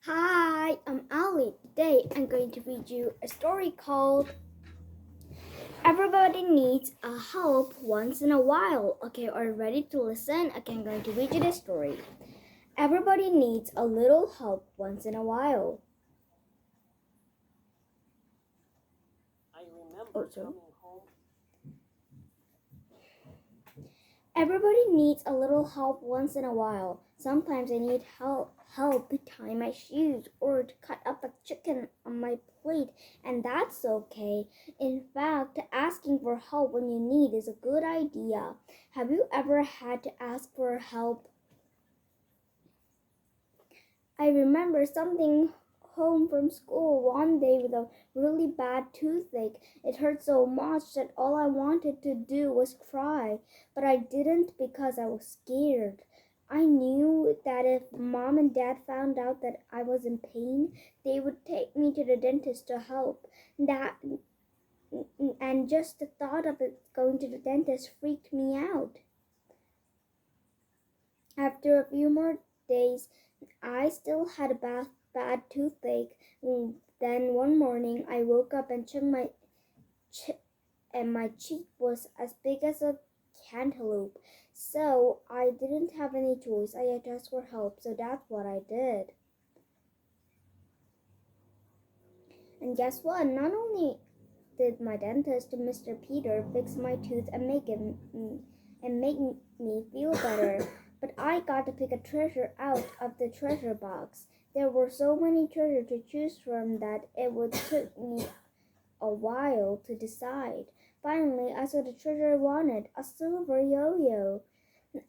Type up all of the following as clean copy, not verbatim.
Hi, I'm Elly. Today I'm going to read you a story called Everybody Needs a Help Once in a While. Okay, are you ready to listen? Okay, I'm going to read you the story. Everybody needs a little help once in a while. I remember coming home. Everybody needs a little help once in a while. Sometimes I need help to tie my shoes or to cut up a chicken on my plate, and that's okay. In fact, asking for help when you need is a good idea. Have you ever had to ask for help? I remember something home from school one day with a really bad toothache. It hurt so much that all I wanted to do was cry, but I didn't because I was scared. I knew that if mom and dad found out that I was in pain, they would take me to the dentist to help. That and just the thought of it going to the dentist freaked me out. After a few more days, I still had a bad toothache. Then one morning, I woke up and my cheek was as big as a cantaloupe. So I didn't have any choice. I had to ask for help. So that's what I did. And guess what? Not only did my dentist, Mr. Peter, fix my tooth and make me feel better. But I got to pick a treasure out of the treasure box. There were so many treasures to choose from that it would take me a while to decide. Finally, I saw the treasure I wanted, a silver yo-yo.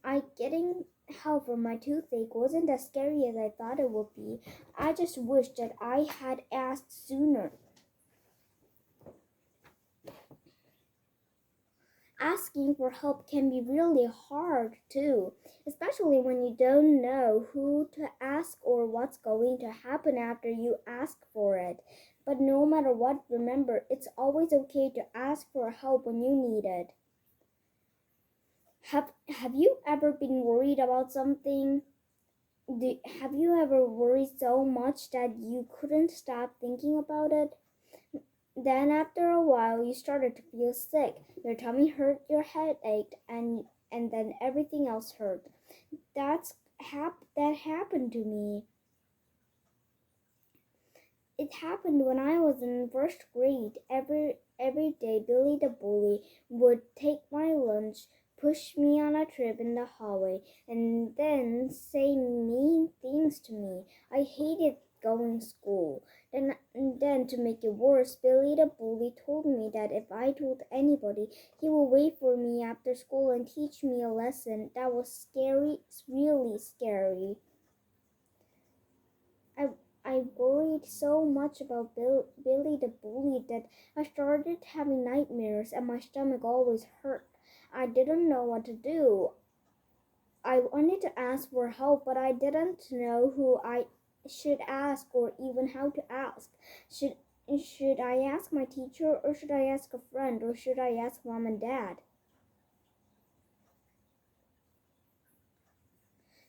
I getting help from my toothache wasn't as scary as I thought it would be. I just wished that I had asked sooner. Asking for help can be really hard too, especially when you don't know who to ask or what's going to happen after you ask for it. But no matter what, remember, it's always okay to ask for help when you need it. Have you ever been worried about something? Have you ever worried so much that you couldn't stop thinking about it? Then after a while you started to feel sick. Your tummy hurt, your head ached, and then everything else hurt. That happened to me. It happened when I was in first grade. Every day Billy the bully would take my lunch, push me on a trip in the hallway, and then say mean things to me. I hated going to school. Then to make it worse, Billy the bully told me that if I told anybody, he would wait for me after school and teach me a lesson. That was scary, really scary. I I worried so much about Billy the bully that I started having nightmares and my stomach always hurt. I didn't know what to do. I wanted to ask for help, but I didn't know who I should ask or even how to ask. Should should I ask my teacher or should I ask a friend or should I ask mom and dad?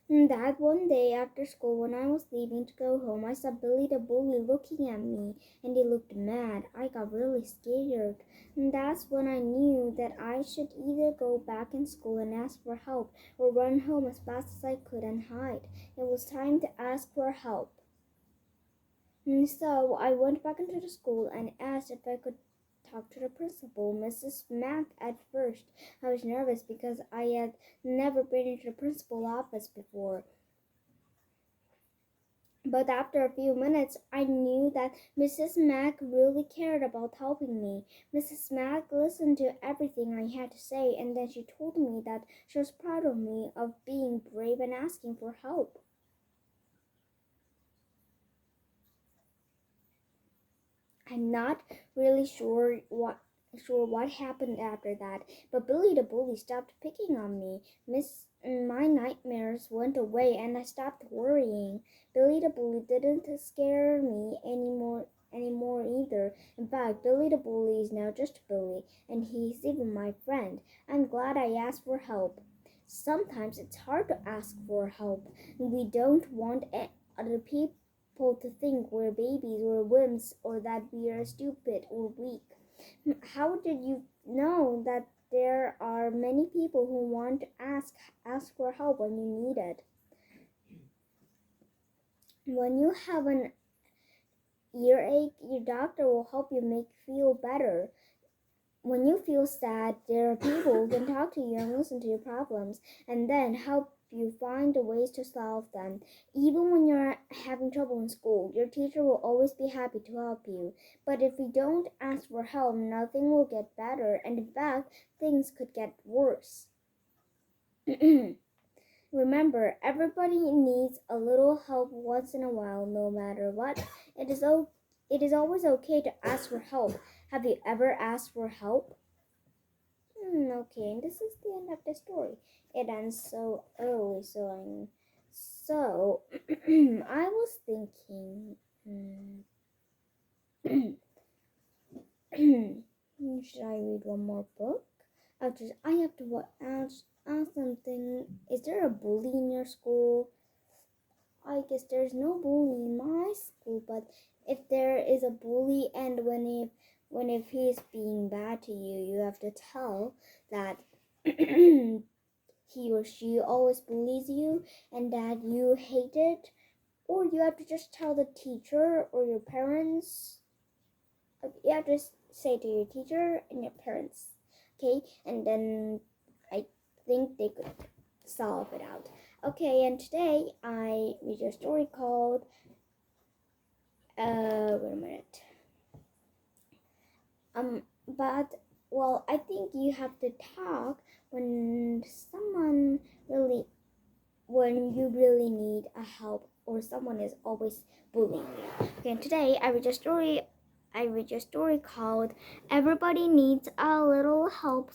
That one day after school, when I was leaving to go home, I saw Billy the bully looking at me, and he looked mad. I got really scared. And that's when I knew that I should either go back in school and ask for help or run home as fast as I could and hide. It was time to ask for help. And so I went back into the school and asked if I could talk to the principal, Mrs. Mack. At first, I was nervous because I had never been into the principal's office before. But after a few minutes, I knew that Mrs. Mack really cared about helping me. Mrs. Mack listened to everything I had to say, and then she told me that she was proud of me of being brave and asking for help. I'm not really sure what happened after that, but Billy the bully stopped picking on me. My nightmares went away and I stopped worrying. Billy the bully didn't scare me anymore either. In fact, Billy the bully is now just Billy, and he's even my friend. I'm glad I asked for help. Sometimes it's hard to ask for help. We don't want other people to think we're babies or wimps or that we are stupid or weak. How did you know that there are many people who want to ask for help when you need it? When you have an earache, your doctor will help you make you feel better. When you feel sad, there are people who can talk to you and listen to your problems and then help you find the ways to solve them. Even when you're having trouble in school, your teacher will always be happy to help you. But if you don't ask for help, nothing will get better, and in fact, things could get worse. Remember, everybody needs a little help once in a while, no matter what. It is always okay to ask for help. Have you ever asked for help? Okay, and this is the end of the story. It ends so early, so I was thinking, should I read one more book? I have to ask something. Is there a bully in your school? I guess there's no bully in my school, but if there is a bully, and when if he's being bad to you, you have to tell that he or she always bullies you and that you hate it, or you have to just tell the teacher or your parents. You have to say to your teacher and your parents, okay? And then I think they could solve it out. Okay, and today I read a story called wait a minute. But well, I think you have to talk when you really need a help or someone is always bullying you. Okay, and today I read a story called Everybody Needs a Little Help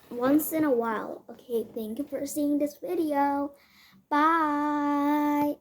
Once in a While. Okay, thank you for seeing this video. Bye.